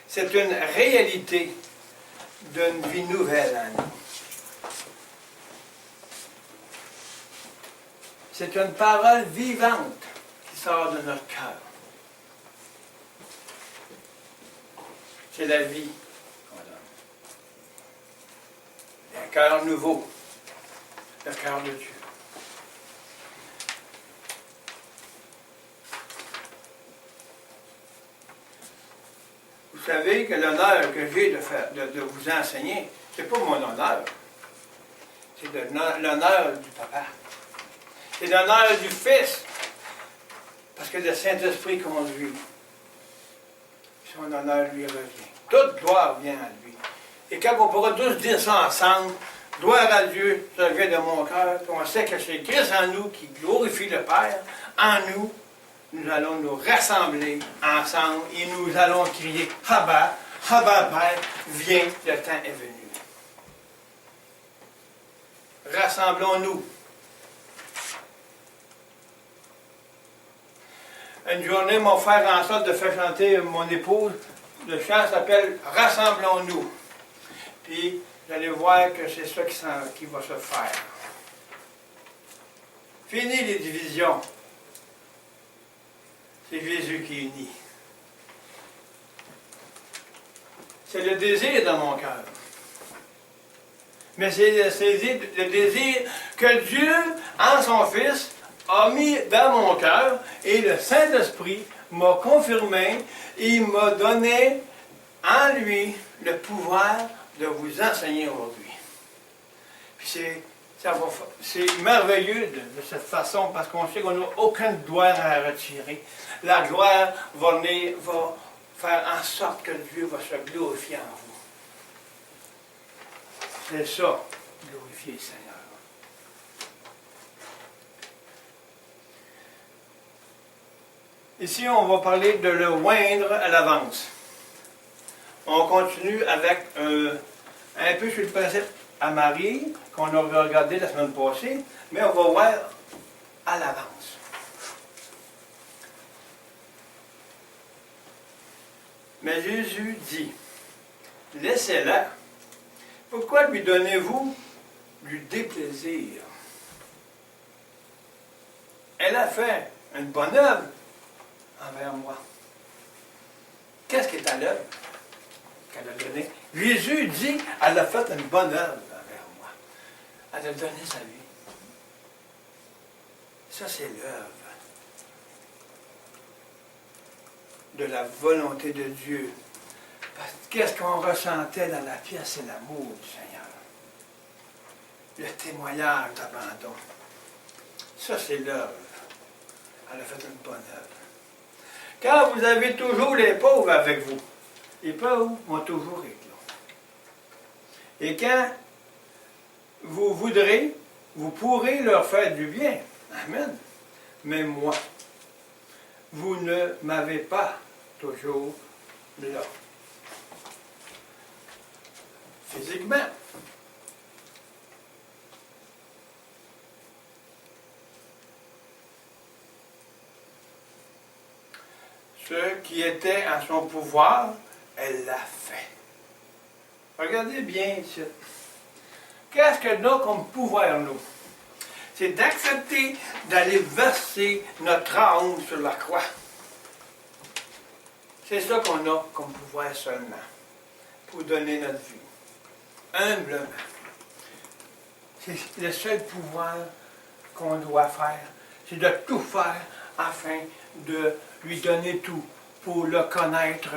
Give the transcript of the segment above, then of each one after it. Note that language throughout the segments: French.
c'est une réalité d'une vie nouvelle en nous. C'est une parole vivante qui sort de notre cœur. C'est la vie qu'on donne. Un cœur nouveau, le cœur de Dieu. Vous savez que l'honneur que j'ai de vous enseigner, ce n'est pas mon honneur. C'est l'honneur du Papa. C'est l'honneur du Fils. Parce que le Saint-Esprit conduit. Son honneur lui revient. Toute gloire vient à lui. Et quand on pourra tous dire ça ensemble, gloire à Dieu, ça vient de mon cœur, on sait que c'est Christ en nous qui glorifie le Père. En nous, nous allons nous rassembler ensemble et nous allons crier Abba, Abba Père, viens, le temps est venu. Rassemblons-nous. Une journée, mon frère en sorte de faire chanter mon épouse. Le chant s'appelle Rassemblons-nous. Puis, vous allez voir que c'est ça qui va se faire. Fini les divisions. C'est Jésus qui unit. C'est le désir dans mon cœur. Mais c'est le désir que Dieu, en son Fils, a mis dans mon cœur et le Saint-Esprit m'a confirmé et il m'a donné en lui le pouvoir de vous enseigner aujourd'hui. Puis c'est merveilleux de cette façon parce qu'on sait qu'on n'a aucune gloire à retirer. La gloire va faire en sorte que Dieu va se glorifier en vous. C'est ça, glorifier le Seigneur. Ici, on va parler de le oindre à l'avance. On continue avec un peu sur le principe à Marie, qu'on a regardé la semaine passée, mais on va voir à l'avance. Mais Jésus dit, laissez-la. Pourquoi lui donnez-vous du déplaisir? Elle a fait une bonne œuvre envers moi. Qu'est-ce qui est à l'œuvre qu'elle a donné? Jésus dit, elle a fait une bonne œuvre envers moi. Elle a donné sa vie. Ça, c'est l'œuvre de la volonté de Dieu. Parce que qu'est-ce qu'on ressentait dans la pièce? C'est l'amour du Seigneur. Le témoignage d'abandon. Ça, c'est l'œuvre. Elle a fait une bonne œuvre. Car vous avez toujours les pauvres avec vous. Les pauvres vont toujours être là. Et quand vous voudrez, vous pourrez leur faire du bien. Amen. Mais moi, vous ne m'avez pas toujours là. Physiquement. Ce qui était en son pouvoir, elle l'a fait. Regardez bien ici. Qu'est-ce que nous avons comme pouvoir, nous? C'est d'accepter d'aller verser notre âme sur la croix. C'est ça qu'on a comme pouvoir seulement, pour donner notre vie. Humblement. C'est le seul pouvoir qu'on doit faire. C'est de tout faire afin de lui donner tout, pour le connaître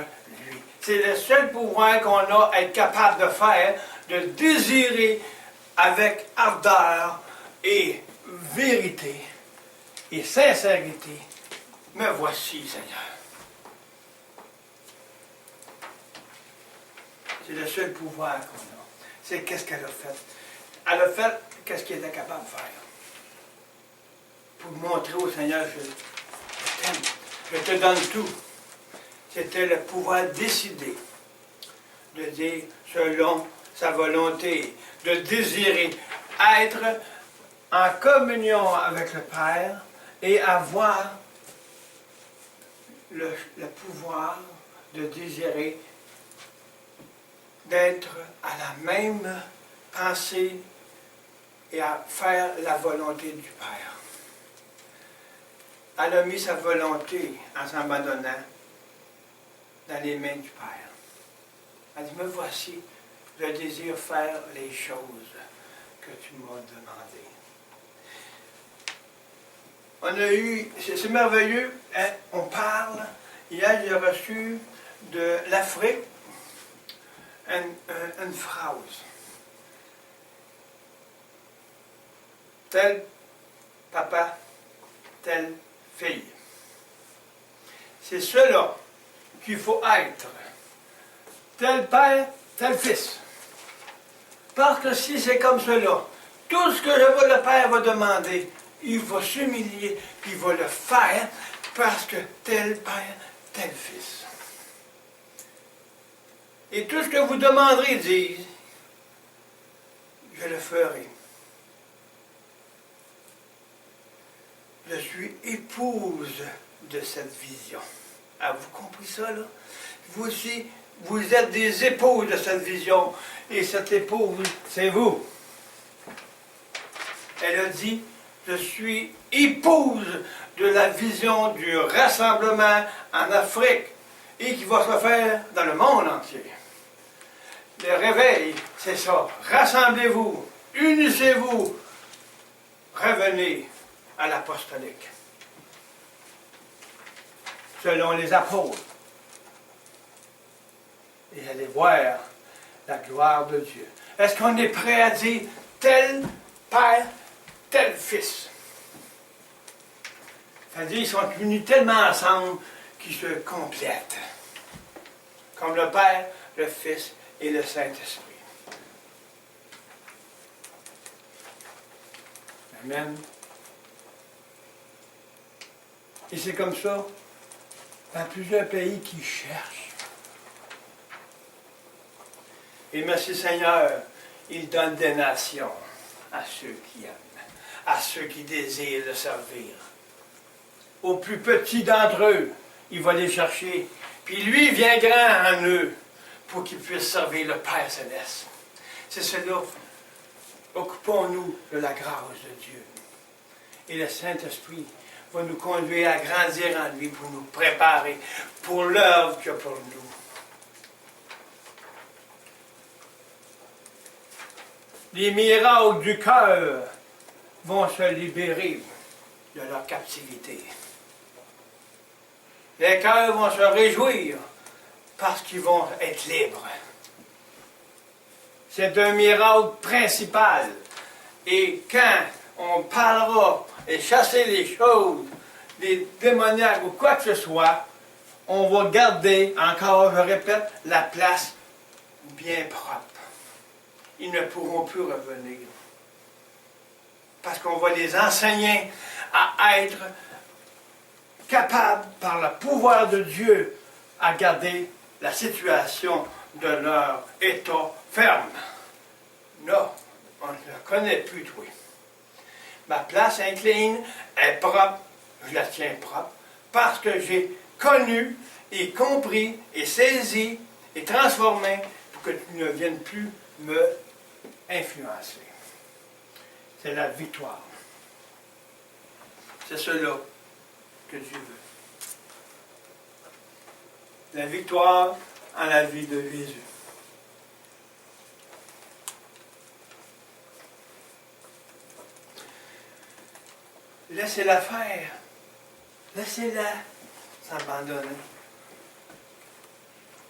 lui. C'est le seul pouvoir qu'on a à être capable de faire, de désirer avec ardeur et vérité et sincérité. Me voici, Seigneur. C'est le seul pouvoir qu'on a. C'est qu'est-ce qu'elle a fait. Elle a fait qu'est-ce qu'elle était capable de faire. Pour montrer au Seigneur, je t'aime. Je te donne tout. C'était le pouvoir décider de dire selon sa volonté, de désirer être en communion avec le Père et avoir le pouvoir de désirer d'être à la même pensée et à faire la volonté du Père. Elle a mis sa volonté en s'abandonnant dans les mains du Père. Elle dit, me voici, je désire faire les choses que tu m'as demandées. On a eu, c'est merveilleux, hein, on parle, hier j'ai reçu de l'Afrique une phrase. Tel papa, telle fille. C'est cela qu'il faut être. Tel père, tel fils. Parce que si c'est comme cela, tout ce que le père va demander, il va s'humilier, puis il va le faire, parce que tel père, tel fils. Et tout ce que vous demanderez, disent, je le ferai. Je suis épouse de cette vision. Avez-vous compris ça, là? Vous aussi, vous êtes des épouses de cette vision. Et cette épouse, c'est vous. Elle a dit, je suis épouse de la vision du rassemblement en Afrique et qui va se faire dans le monde entier. Le réveil, c'est ça. Rassemblez-vous, unissez-vous, revenez à l'apostolique. Selon les apôtres. Et allez voir la gloire de Dieu. Est-ce qu'on est prêt à dire tel père, tel fils? C'est-à-dire qu'ils sont unis tellement ensemble qu'ils se complètent. Comme le Père, le Fils et le Saint-Esprit. Amen. Et c'est comme ça dans plusieurs pays qui cherchent. Et merci Seigneur, il donne des nations à ceux qui aiment, à ceux qui désirent le servir. Aux plus petits d'entre eux, il va les chercher. Puis lui vient grand en eux pour qu'ils puissent servir le Père Céleste. C'est cela. Occupons-nous de la grâce de Dieu. Et le Saint-Esprit va nous conduire à grandir en lui pour nous préparer pour l'œuvre qu'il y a pour nous. Les miracles du cœur vont se libérer de leur captivité. Les cœurs vont se réjouir parce qu'ils vont être libres. C'est un miracle principal. Et quand on parlera et chasser les choses, des démoniaques ou quoi que ce soit, on va garder, encore, je répète, la place bien propre. Ils ne pourront plus revenir. Parce qu'on va les enseigner à être capables, par le pouvoir de Dieu, à garder la situation de leur état ferme. Non, on ne la connaît plus, toi. Ma place incline est propre, je la tiens propre, parce que j'ai connu et compris et saisi et transformé pour que tu ne viennes plus me influencer. C'est la victoire. C'est cela que Dieu veut. La victoire en la vie de Jésus. Laissez-la faire. Laissez-la s'abandonner.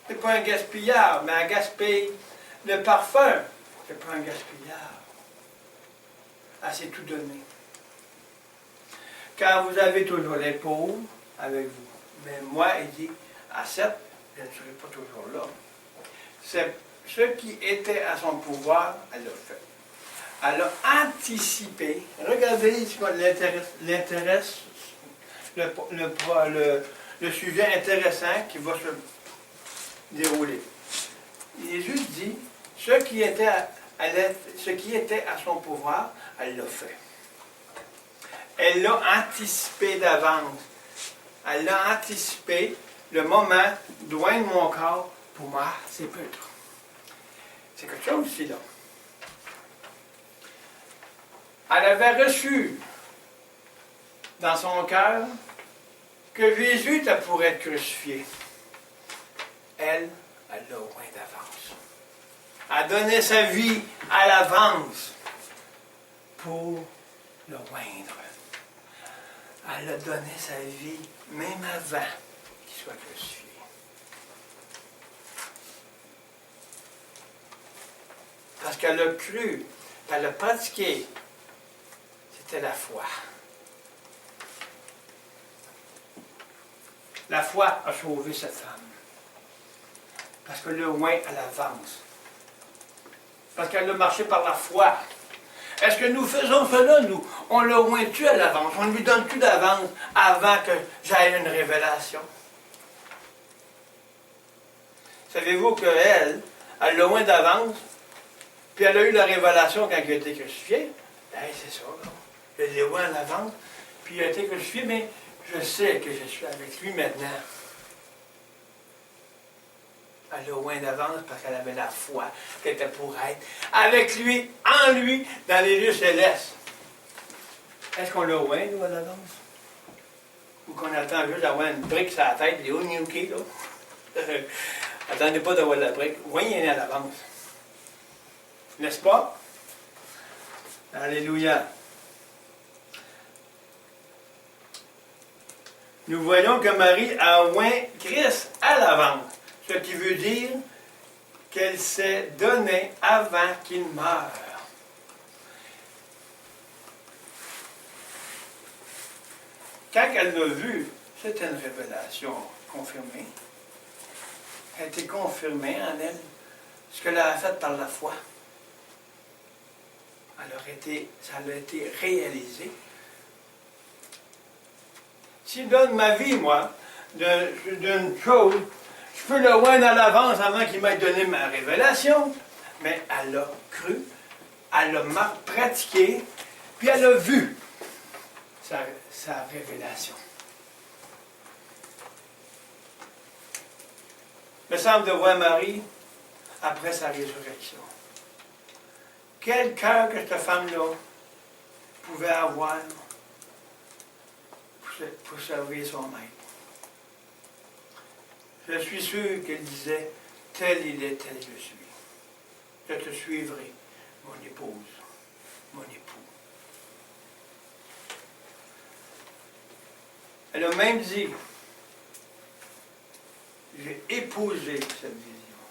C'est pas un gaspillard, mais un gaspille le parfum. C'est pas un gaspillard. Elle s'est tout donné. Car vous avez toujours les pauvres avec vous. Mais moi, il dit, à 7, je ne serai pas toujours là. C'est ce qui était à son pouvoir, elle l'a fait. Elle a anticipé. Regardez ce qui l'intéresse, le sujet intéressant qui va se dérouler. Jésus dit, ce qui était à son pouvoir, elle l'a fait. Elle l'a anticipé d'avance. Elle l'a anticipé le moment d'oindre mon corps pour moi, c'est peut-être. C'est quelque chose ici, là. Elle avait reçu dans son cœur que Jésus était pour être crucifié. Elle l'a oint d'avance. Elle a donné sa vie à l'avance pour le oindre. Elle a donné sa vie même avant qu'il soit crucifié. Parce qu'elle a cru, elle a pratiqué. C'était la foi. La foi a sauvé cette femme. Parce qu'elle l'a oint à l'avance. Parce qu'elle a marché par la foi. Est-ce que nous faisons cela, nous? On l'a oint-tu à l'avance? On lui donne-tu d'avance avant que j'aie une révélation? Savez-vous qu'elle, elle l'a oint d'avance, puis elle a eu la révélation quand il a été crucifié? Hey, c'est ça, là. Je l'ai oint à l'avance, puis il a été crucifié, mais je sais que je suis avec lui maintenant. Elle l'a oint d'avance parce qu'elle avait la foi qu'elle était pour être avec lui, en lui, dans les lieux célestes. Est-ce qu'on l'a oint, nous, à l'avance? Ou qu'on attend juste d'avoir une brique sur la tête, les Onyuki, là? Attendez pas d'avoir la brique. Oignez à l'avance. N'est-ce pas? Alléluia. Nous voyons que Marie a oint Christ à l'avance. Ce qui veut dire qu'elle s'est donnée avant qu'il meure. Quand elle l'a vu, c'était une révélation confirmée. Elle a été confirmée en elle, ce qu'elle a fait par la foi. Ça a été réalisé. Si je donne ma vie, moi, d'une chose, je peux le oindre à l'avance avant qu'il m'ait donné ma révélation, mais elle a cru, elle a pratiqué, puis elle a vu sa révélation. Il me semble de voir Marie après sa résurrection. Quel cœur que cette femme-là pouvait avoir pour servir son maître. Je suis sûr qu'elle disait, tel il est, tel je suis. Je te suivrai, mon épouse, mon époux. Elle a même dit, j'ai épousé cette vision.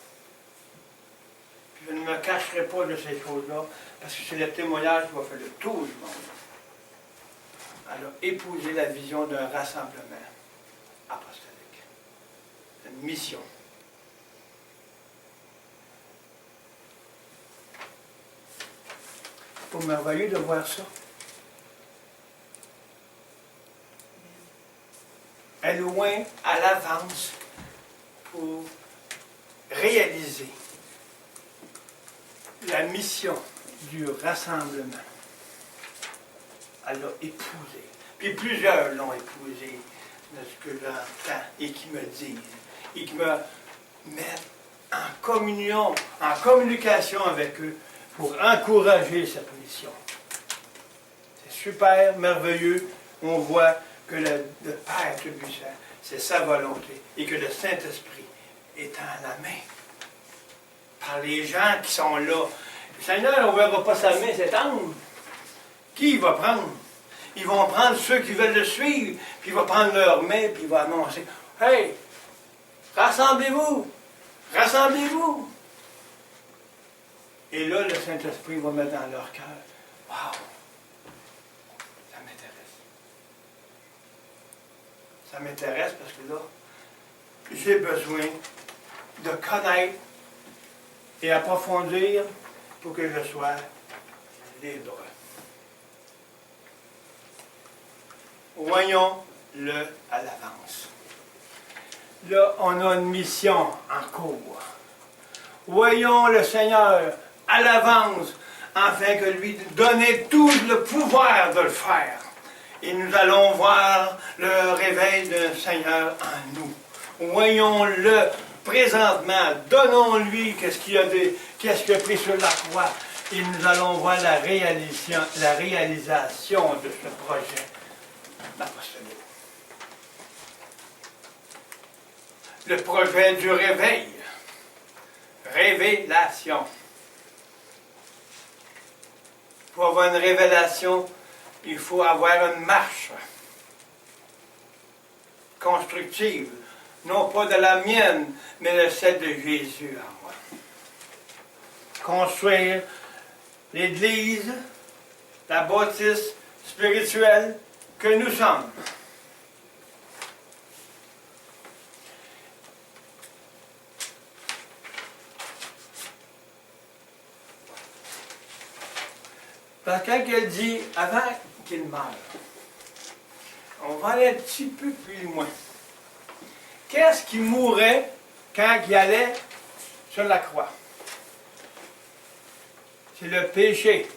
Puis je ne me cacherai pas de ces choses-là, parce que c'est le témoignage qui va faire le tour du monde. Elle a épousé la vision d'un rassemblement apostolique. Une mission. C'est pas merveilleux de voir ça. Elle oint à l'avance pour réaliser la mission du rassemblement. Elle l'a épousé. Puis plusieurs l'ont épousé, de ce que j'entends, et qui me disent, et qui me mettent en communion, en communication avec eux, pour encourager cette mission. C'est super, merveilleux. On voit que le Père Tout-Puissant, c'est sa volonté, et que le Saint-Esprit est en la main. Par les gens qui sont là. Le Seigneur, on ne verra pas sa main s'étendre. Qui il va prendre? Ils vont prendre ceux qui veulent le suivre, puis il va prendre leur main, puis il va annoncer, « Hey, rassemblez-vous! Rassemblez-vous! » Et là, le Saint-Esprit va mettre dans leur cœur, « Wow! Ça m'intéresse. Ça m'intéresse parce que là, j'ai besoin de connaître et approfondir pour que je sois libre. » Voyons-le à l'avance. Là, on a une mission en cours. Voyons le Seigneur à l'avance, afin que lui donne tout le pouvoir de le faire. Et nous allons voir le réveil du Seigneur en nous. voyons-le présentement, donnons-lui qu'est-ce qu'il a pris sur la croix, et nous allons voir la réalisation de ce projet apostolique. Le projet du réveil. Révélation. Pour avoir une révélation, il faut avoir une marche constructive, non pas de la mienne, mais de celle de Jésus en moi. Construire l'Église, la bâtisse spirituelle que nous sommes. Parce que quand elle dit, avant qu'il meure, on va aller un petit peu plus loin. Qu'est-ce qui mourait quand il allait sur la croix? C'est le péché.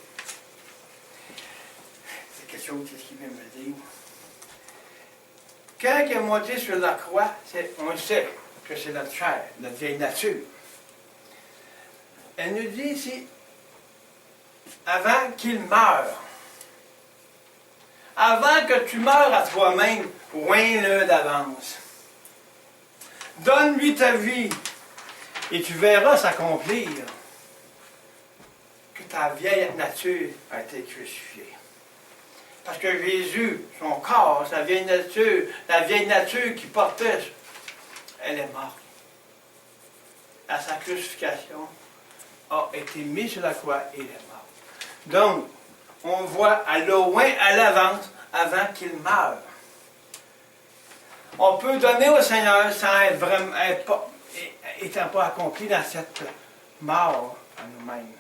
C'est quelque chose qui vient me dire. Quand il est monté sur la croix, on sait que c'est notre chair, notre vieille nature. Elle nous dit ici, avant qu'il meure, avant que tu meures à toi-même, oins-le d'avance. Donne-lui ta vie et tu verras s'accomplir que ta vieille nature a été crucifiée. Parce que Jésus, son corps, sa vieille nature, la vieille nature qu'il portait, elle est morte. À sa crucifixion, a été mise sur la croix et elle est morte. Donc, on voit à loin, à l'avance, avant qu'il meure. On peut donner au Seigneur sans être vraiment, étant pas accompli dans cette mort à nous-mêmes,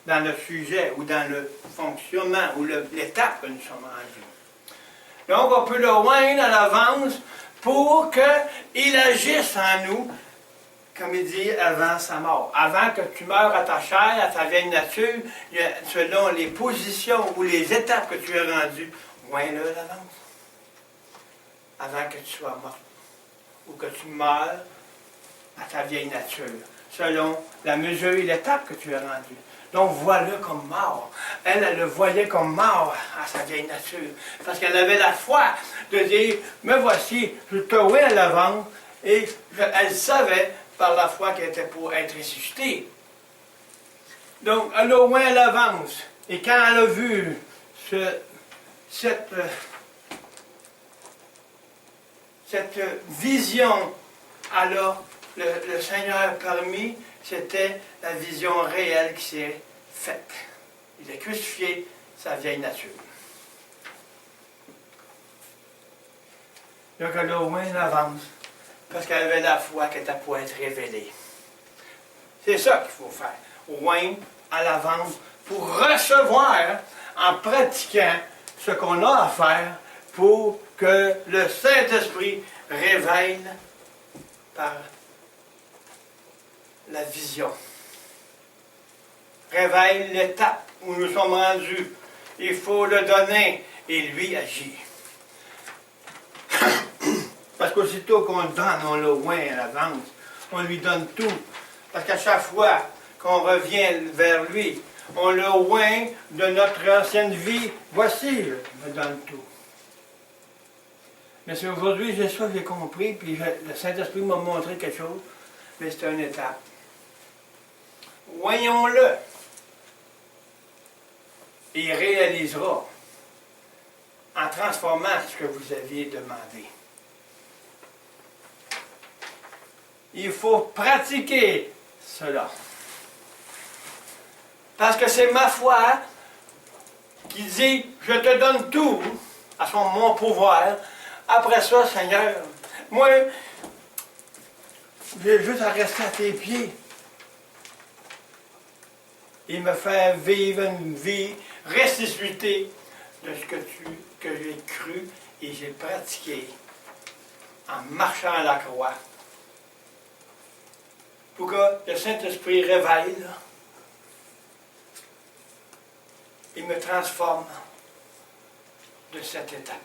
dans le sujet ou dans le fonctionnement ou l'étape que nous sommes rendus. Donc, on peut le oindre à l'avance pour qu'il agisse en nous, comme il dit, avant sa mort. Avant que tu meurs à ta chair, à ta vieille nature, selon les positions ou les étapes que tu as rendues, oins-le à l'avance. Avant que tu sois mort. Ou que tu meurs à ta vieille nature, selon la mesure et l'étape que tu as rendue. Donc, vois-le comme mort. Elle le voyait comme mort à sa vieille nature. Parce qu'elle avait la foi de dire, me voici, je te vois à l'avance. Et elle savait par la foi qu'elle était pour être ressuscitée. Donc, elle a au moins à l'avance. Et quand elle a vu cette vision, alors le Seigneur a permis, c'était la vision réelle qui s'est faite. Il a crucifié sa vieille nature. Donc, elle a au moins à l'avance. Parce qu'elle avait la foi qui était pour être révélée. C'est ça qu'il faut faire. Oindre à l'avance pour recevoir en pratiquant ce qu'on a à faire pour que le Saint-Esprit révèle par la vision. Révèle l'étape où nous sommes rendus. Il faut le donner et lui agit. Parce qu'aussitôt qu'on le donne, on le oint à l'avance. On lui donne tout. Parce qu'à chaque fois qu'on revient vers lui, on le oint de notre ancienne vie. Voici, je me donne tout. Mais c'est aujourd'hui, j'ai ça, j'ai compris, puis le Saint-Esprit m'a montré quelque chose, mais c'est une étape. Voyons-le. Et il réalisera en transformant ce que vous aviez demandé. Il faut pratiquer cela. Parce que c'est ma foi qui dit, je te donne tout, à mon pouvoir. Après ça, Seigneur, moi, j'ai juste à rester à tes pieds. Et me faire vivre une vie ressuscitée de ce que j'ai cru et j'ai pratiqué en marchant à la croix. Pour que le Saint-Esprit révèle et me transforme de cette étape.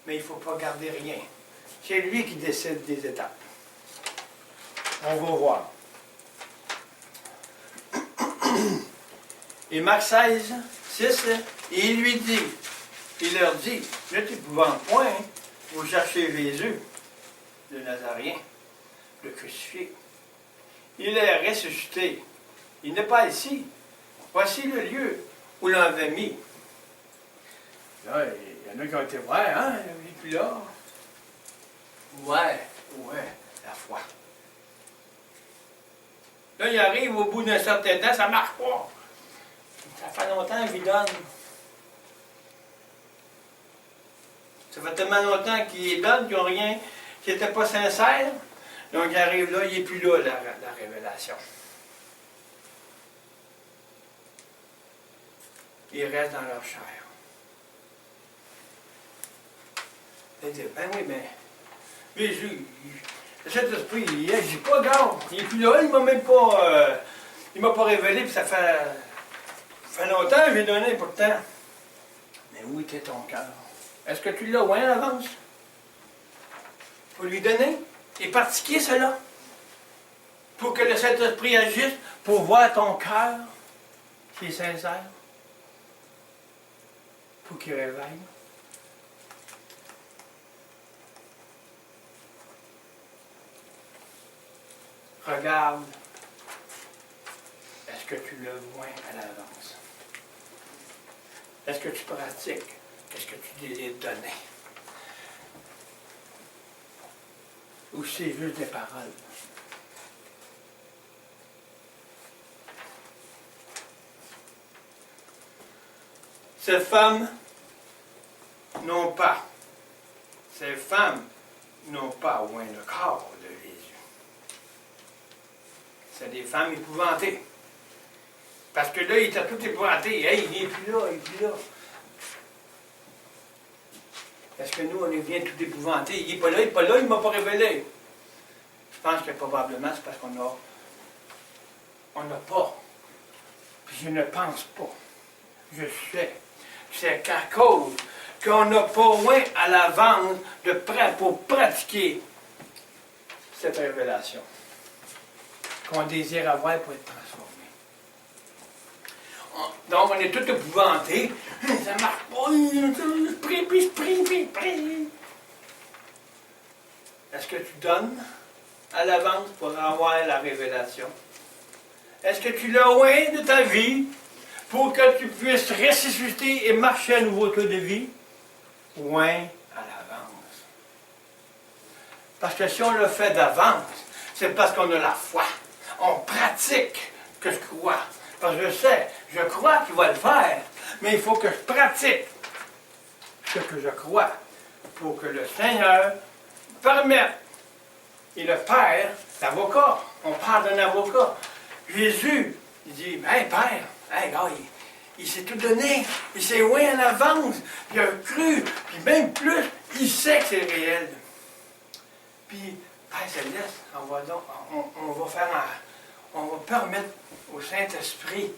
mais il ne faut pas garder rien. C'est lui qui décide des étapes. On va voir. Et Marc 16, 6, et il leur dit, ne t'épouvante point, vous cherchez Jésus, le Nazaréen, le crucifié. Il est ressuscité. Il n'est pas ici. Voici le lieu où l'on l'avait mis. Là, il y en a qui ont été voir, hein, il n'est plus là. Ouais, la foi. Là, il arrive au bout d'un certain temps, ça ne marche pas. Ça fait longtemps qu'il donne. Ça fait tellement longtemps qu'il donne qu'ils n'ont rien, qu'ils n'étaient pas sincères. Donc, il arrive là, il n'est plus là, la révélation. Ils restent dans leur chair. Ils disent, ben oui, mais Jésus, le Saint-Esprit, il n'agit pas, gars. Il n'est plus là, il ne m'a même pas, il m'a pas révélé, puis ça fait longtemps que j'ai donné pourtant. Mais où était ton cœur? Est-ce que tu l'as loin à l'avance? Il faut lui donner et pratiquer cela. Pour que le Saint-Esprit agisse, pour voir ton cœur qui est sincère. Pour qu'il réveille. Regarde. Est-ce que tu le vois à l'avance? Est-ce que tu pratiques? Est-ce que tu désires donner? Ou c'est juste des paroles? Ces femmes n'ont pas oint le corps de Jésus. C'est des femmes épouvantées. Parce que là, il était tout épouvanté. Hey, il n'est plus là, il n'est plus là. Est-ce que nous, on est bien tout épouvantés? Il n'est pas là, il ne m'a pas révélé. Je pense que probablement c'est parce qu'on n'a pas. Puis je ne pense pas. Je sais. C'est qu'à cause qu'on n'a pas moins à l'avance pour pratiquer cette révélation qu'on désire avoir pour être transformé. Donc, on est tout épouvantés. Ça ne marche pas. Je prie. Est-ce que tu donnes à l'avance pour avoir la révélation? Est-ce que tu l'as loin de ta vie pour que tu puisses ressusciter et marcher à nouveau de vie? Loin à l'avance. Parce que si on le fait d'avance, c'est parce qu'on a la foi. On pratique que je crois. Parce que je crois qu'il va le faire, mais il faut que je pratique ce que je crois pour que le Seigneur permette. Et le Père, l'avocat, on parle d'un avocat. Jésus, il dit, hey Père, hey gars, il s'est tout donné, il s'est loin en avance, il a cru, puis même plus, il sait que c'est réel. Puis, Père Céleste, on va permettre au Saint-Esprit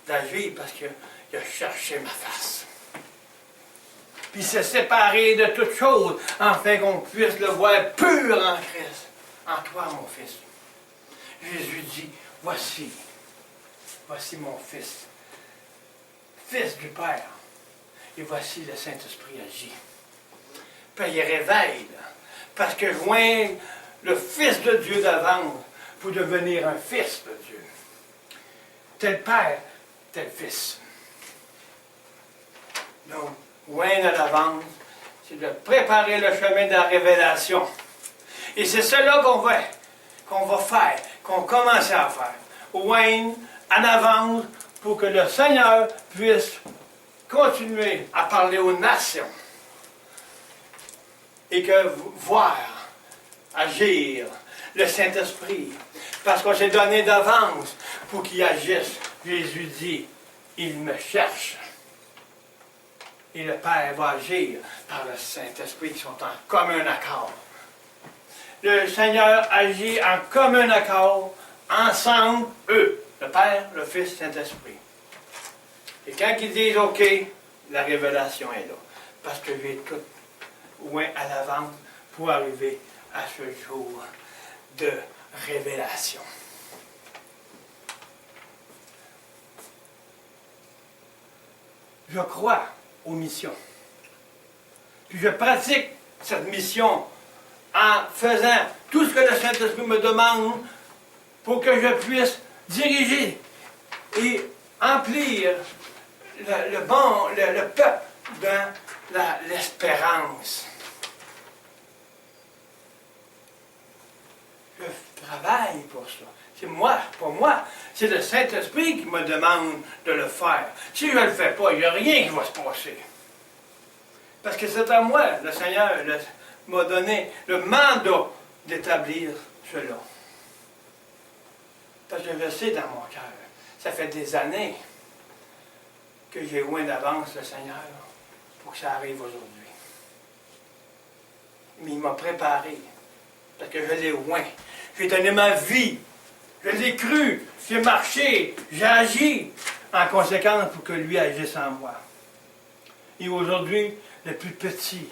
d'agir parce qu'il a cherché ma face. Puis il s'est séparé de toutes choses, afin qu'on puisse le voir pur en Christ. En toi, mon fils. Jésus dit, voici mon fils, fils du Père. Et voici le Saint-Esprit agit. Puis il réveille, parce que joindre le Fils de Dieu d'avance pour devenir un fils de Dieu. Tel Père, tel Fils. Donc, joindre à l'avance, c'est de préparer le chemin de la révélation. Et c'est cela qu'on va faire, qu'on commence à faire. Joindre en avance pour que le Seigneur puisse continuer à parler aux nations. Et que voir, agir, le Saint-Esprit. Parce qu'on s'est donné d'avance pour qu'il agisse. Jésus dit, il me cherche. Et le Père va agir par le Saint-Esprit qui sont en commun accord. Le Seigneur agit en commun accord, ensemble, eux, le Père, le Fils, le Saint-Esprit. Et quand ils disent OK, la révélation est là. Parce que j'ai tout loin à l'avance pour arriver à ce jour de révélation. Je crois aux missions. Puis je pratique cette mission en faisant tout ce que le Saint-Esprit me demande pour que je puisse diriger et emplir le peuple dans l'espérance. Je travaille pour ça. C'est moi, pour moi, c'est le Saint-Esprit qui me demande de le faire. Si je ne le fais pas, il n'y a rien qui va se passer. Parce que c'est à moi, le Seigneur m'a donné le mandat d'établir cela. Parce que je le sais dans mon cœur. Ça fait des années que j'ai loin d'avance le Seigneur pour que ça arrive aujourd'hui. Mais il m'a préparé. Parce que je l'ai loin. J'ai donné ma vie. Je l'ai cru. J'ai marché. J'ai agi en conséquence pour que lui agisse en moi. Et aujourd'hui, le plus petit,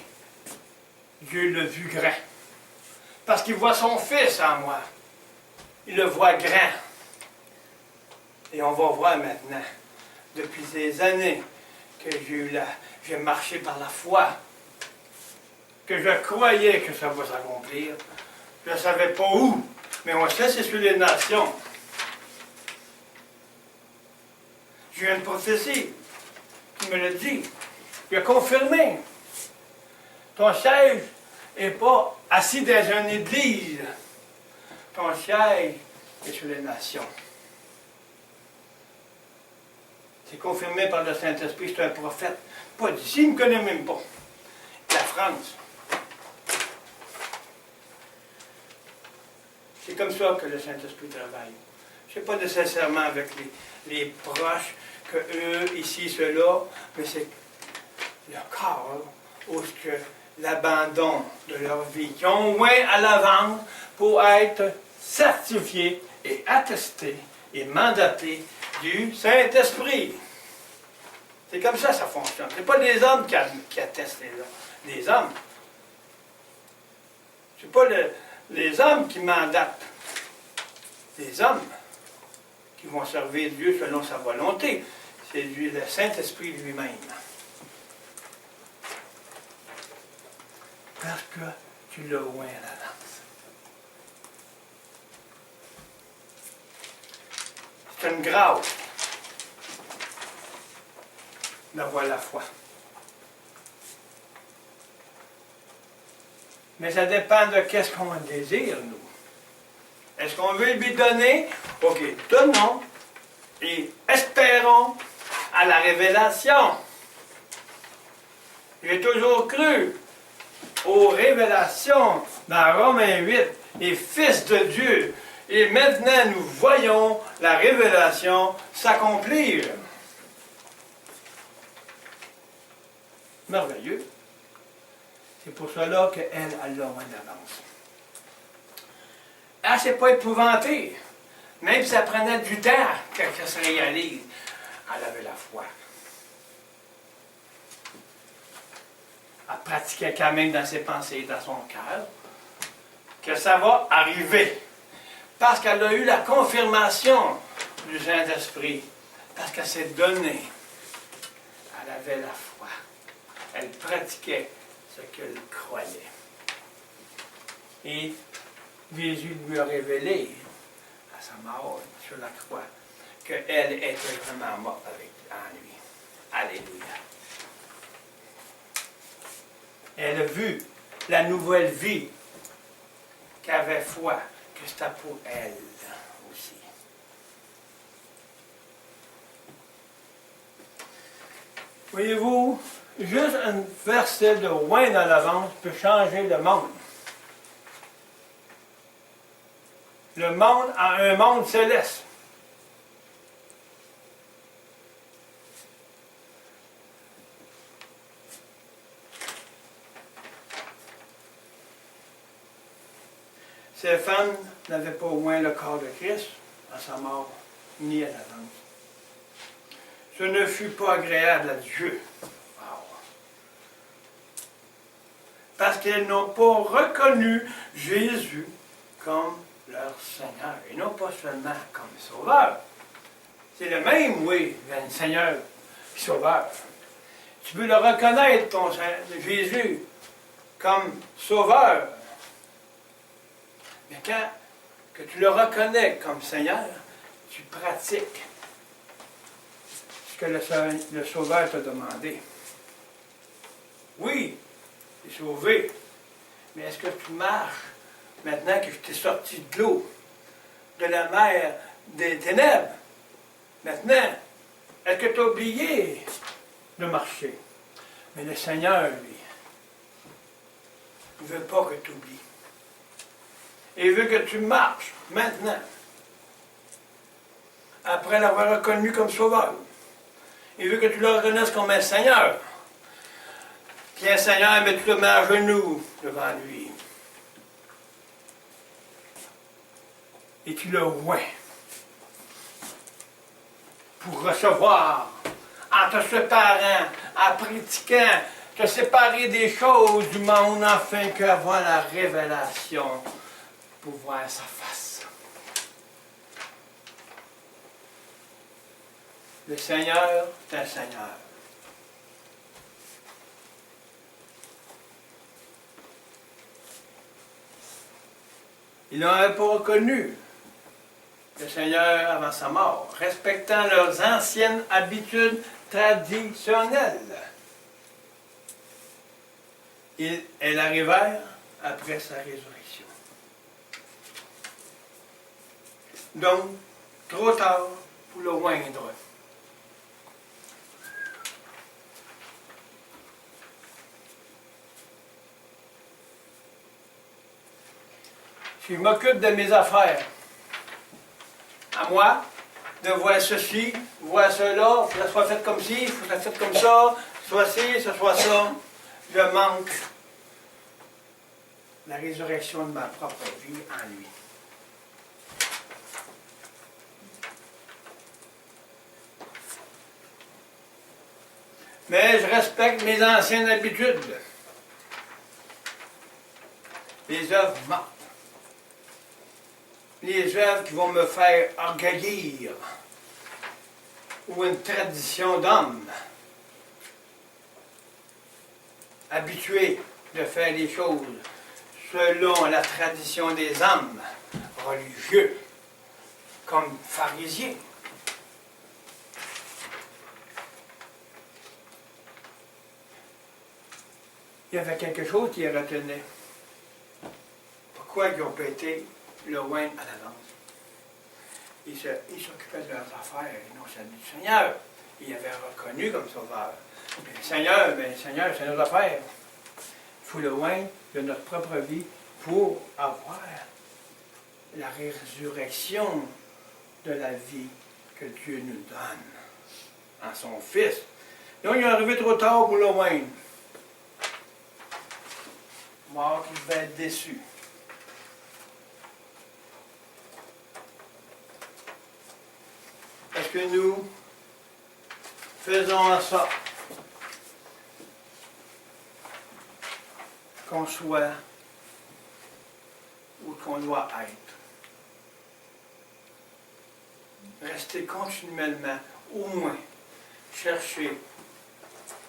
Dieu l'a vu grand. Parce qu'il voit son fils en moi. Il le voit grand. Et on va voir maintenant, depuis des années, que j'ai marché par la foi, que je croyais que ça va s'accomplir. Je ne savais pas où, mais on sait c'est sur les nations. J'ai eu une prophétie qui me l'a dit. Il a confirmé. Ton siège n'est pas assis dans une église. Ton siège est sur les nations. C'est confirmé par le Saint-Esprit, c'est un prophète. Pas d'ici, il ne me connaît même pas. La France. C'est comme ça que le Saint-Esprit travaille. Ce n'est pas nécessairement avec les proches, que eux, ici, ceux-là, mais c'est le corps, où que l'abandon de leur vie, qui ont loin à l'avance pour être certifiés et attestés et mandatés du Saint-Esprit. C'est comme ça ça fonctionne. Ce n'est pas les hommes qui attestent les hommes. Ce n'est pas les hommes qui mandatent. Les hommes qui vont servir Dieu selon sa volonté. C'est le Saint-Esprit lui-même. Parce que tu l'as loin à l'avance. C'est une grâce d'avoir la foi. Mais ça dépend de qu'est-ce qu'on désire, nous. Est-ce qu'on veut lui donner? OK, donnons et espérons à la révélation. J'ai toujours cru aux révélations dans Romains 8, les fils de Dieu. Et maintenant, nous voyons la révélation s'accomplir. Merveilleux. C'est pour cela qu'elle a loin d'avance. Elle ne s'est pas épouvantée. Même si ça prenait du temps que ça se réalise, elle avait la foi. Elle pratiquait quand même dans ses pensées et dans son cœur que ça va arriver. Parce qu'elle a eu la confirmation du Saint-Esprit. Parce qu'elle s'est donnée. Elle avait la foi. Elle pratiquait ce qu'elle croyait. Et Jésus lui a révélé à sa mort sur la croix qu'elle était vraiment morte en lui. Alléluia. Elle a vu la nouvelle vie qu'avait foi, que c'était pour elle aussi. Voyez-vous, juste un verset de loin dans l'avance peut changer le monde. Le monde a un monde céleste. Stéphane n'avait pas au moins le corps de Christ à sa mort, ni à l'avance. Ce ne fut pas agréable à Dieu. Wow. parce qu'elles n'ont pas reconnu Jésus comme leur Seigneur, et non pas seulement comme Sauveur. C'est le même, oui, le Seigneur et Sauveur. Tu peux le reconnaître, ton Jésus, comme Sauveur. Mais quand que tu le reconnais comme Seigneur, tu pratiques ce que le Sauveur t'a demandé. Oui, tu es sauvé, mais est-ce que tu marches maintenant que je t'ai sorti de l'eau, de la mer des ténèbres? Maintenant, est-ce que tu as oublié de marcher? Mais le Seigneur, lui, ne veut pas que tu oublies. Il veut que tu marches maintenant, après l'avoir reconnu comme Sauveur. Il veut que tu le reconnaisses comme un Seigneur. Puis un Seigneur, mais tu te mets à genoux devant lui. Et tu le vois pour recevoir, en te séparant, en pratiquant, te séparer des choses du monde afin qu'avoir la révélation pour voir sa face. Le Seigneur est un Seigneur. Ils n'avaient pas reconnu le Seigneur avant sa mort, respectant leurs anciennes habitudes traditionnelles. Elles arrivèrent après sa résurrection. Donc, trop tard pour le moindre. Si je m'occupe de mes affaires, à moi, de voir ceci, voir cela, il faut que ça soit fait comme ci, il faut que ça soit fait comme ça, soit ci, soit ça, je manque la résurrection de ma propre vie en lui. Mais je respecte mes anciennes habitudes. Les œuvres mortes. Les œuvres qui vont me faire orgueillir. Ou une tradition d'homme. Habitué de faire les choses selon la tradition des hommes religieux, comme pharisiens. Il y avait quelque chose qui les retenait. Pourquoi ils ont pété le loin à l'avance? Ils s'occupaient de leurs affaires et non celles du Seigneur. Ils avaient reconnu comme sauveur. Mais le Seigneur, c'est nos affaires. Il faut le loin de notre propre vie pour avoir la résurrection de la vie que Dieu nous donne en son Fils. Donc, il est arrivé trop tard pour le loin. Mort qui va être déçu. Est-ce que nous faisons en sorte qu'on soit où qu'on doit être? Rester continuellement, au moins, chercher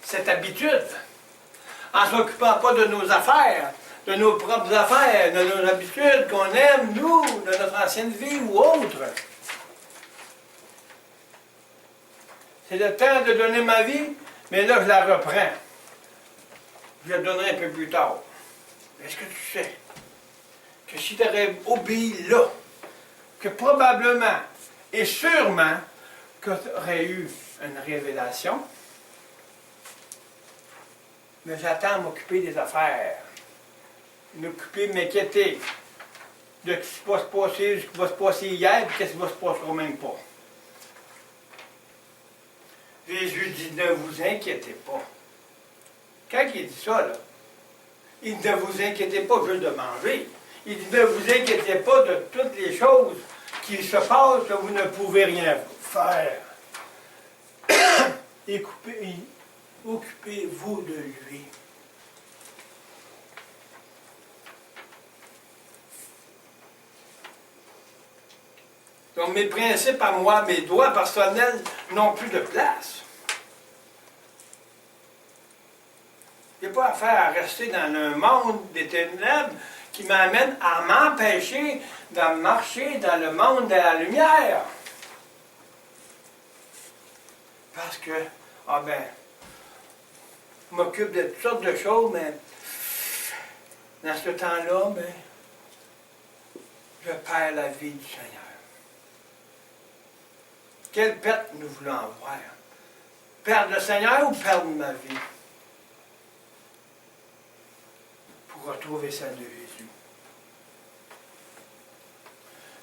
cette habitude, en ne s'occupant pas de nos affaires, de nos propres affaires, de nos habitudes qu'on aime, nous, de notre ancienne vie ou autre. C'est le temps de donner ma vie, mais là, je la reprends. Je la donnerai un peu plus tard. Est-ce que tu sais que si tu aurais obéi là, que probablement et sûrement que tu aurais eu une révélation, mais j'attends à m'occuper des affaires, m'occuper, m'inquiéter de ce qui va se passer, ce qui va se passer hier, et qu'est-ce qui va se passer même pas. Jésus dit, ne vous inquiétez pas. Quand il dit ça, là, il dit, ne vous inquiétez pas juste de manger. Il dit, ne vous inquiétez pas de toutes les choses qui se passent que vous ne pouvez rien faire. Occupez-vous de lui. Donc mes principes à moi, mes droits personnels n'ont plus de place. Il n'y a pas affaire à rester dans un monde des ténèbres qui m'amène à m'empêcher de marcher dans le monde de la lumière. Parce que, je m'occupe de toutes sortes de choses, mais dans ce temps-là, je perds la vie du Seigneur. Quelle perte nous voulons avoir? Perdre le Seigneur ou perdre ma vie? Pour retrouver celle de Jésus.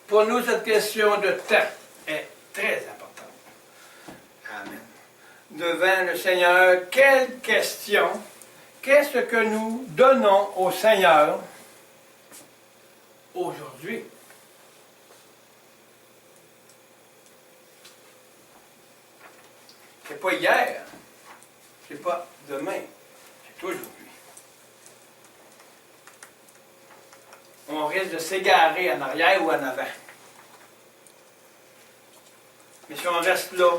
Pour nous, cette question de temps est très importante. Amen. Devant le Seigneur, quelle question, qu'est-ce que nous donnons au Seigneur aujourd'hui? C'est pas hier, c'est pas demain, c'est aujourd'hui. On risque de s'égarer en arrière ou en avant. Mais si on reste là,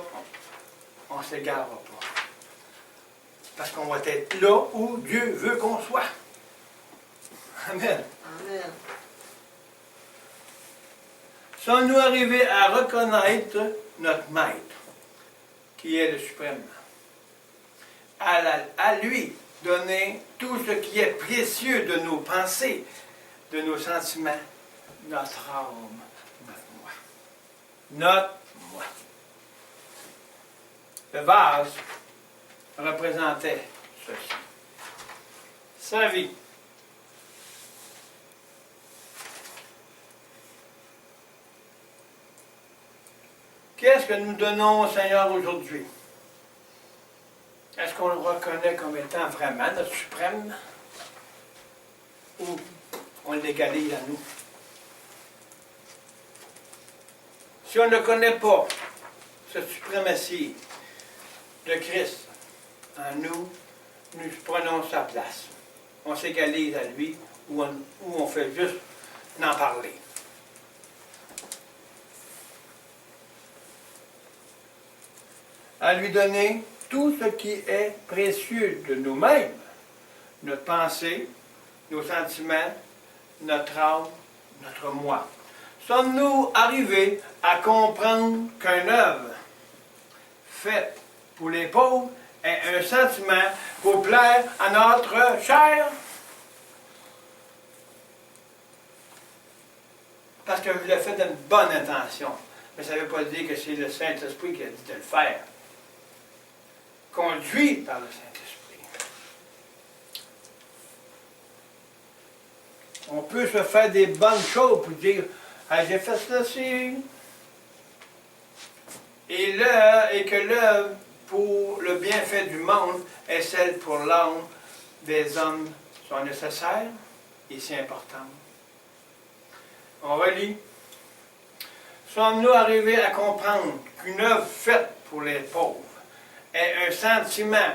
on ne s'égarera pas. Parce qu'on va être là où Dieu veut qu'on soit. Amen. Amen. Sommes-nous arrivés à reconnaître notre Maître, qui est le suprême? À lui donner tout ce qui est précieux de nos pensées, de nos sentiments, notre âme, notre moi. Notre moi. Le vase représentait ceci. Sa vie. Qu'est-ce que nous donnons au Seigneur aujourd'hui? Est-ce qu'on le reconnaît comme étant vraiment notre suprême? Ou on l'égalise à nous? Si on ne connaît pas cette suprématie de Christ en nous, nous prenons sa place. On s'égalise à lui ou on fait juste n'en parler. À lui donner tout ce qui est précieux de nous-mêmes, notre pensée, nos sentiments, notre âme, notre moi. Sommes-nous arrivés à comprendre qu'une œuvre faite pour les pauvres est un sentiment pour plaire à notre chair? Parce que je l'ai fait d'une bonne intention. Mais ça ne veut pas dire que c'est le Saint-Esprit qui a dit de le faire. Conduit par le Saint-Esprit. On peut se faire des bonnes choses pour dire ah, j'ai fait ceci. Et que l'œuvre pour le bienfait du monde et celle pour l'âme des hommes sont nécessaires et si importantes. On relit. Sommes-nous arrivés à comprendre qu'une œuvre faite pour les pauvres est un sentiment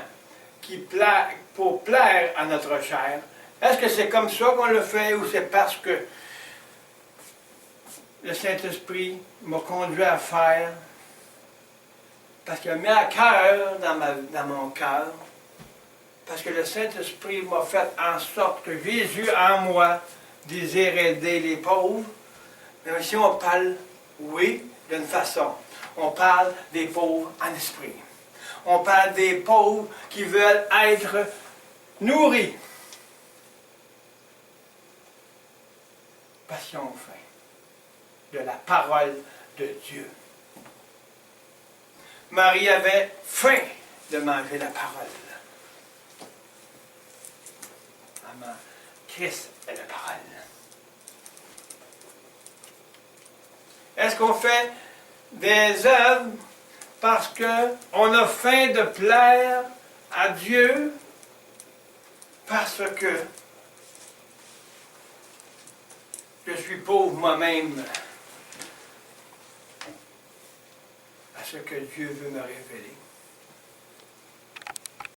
pour plaire à notre chair? Est-ce que c'est comme ça qu'on le fait ou c'est parce que le Saint-Esprit m'a conduit à faire? Parce qu'il a mis à cœur dans mon cœur. Parce que le Saint-Esprit m'a fait en sorte que Jésus en moi désire aider les pauvres. Mais ici on parle, oui, d'une façon. On parle des pauvres en esprit. On parle des pauvres qui veulent être nourris. Parce qu'ils ont faim de la parole de Dieu. Marie avait faim de manger la parole. Amen. Christ est la parole. Est-ce qu'on fait des œuvres parce qu'on a faim de plaire à Dieu? Parce que je suis pauvre moi-même à ce que Dieu veut me révéler.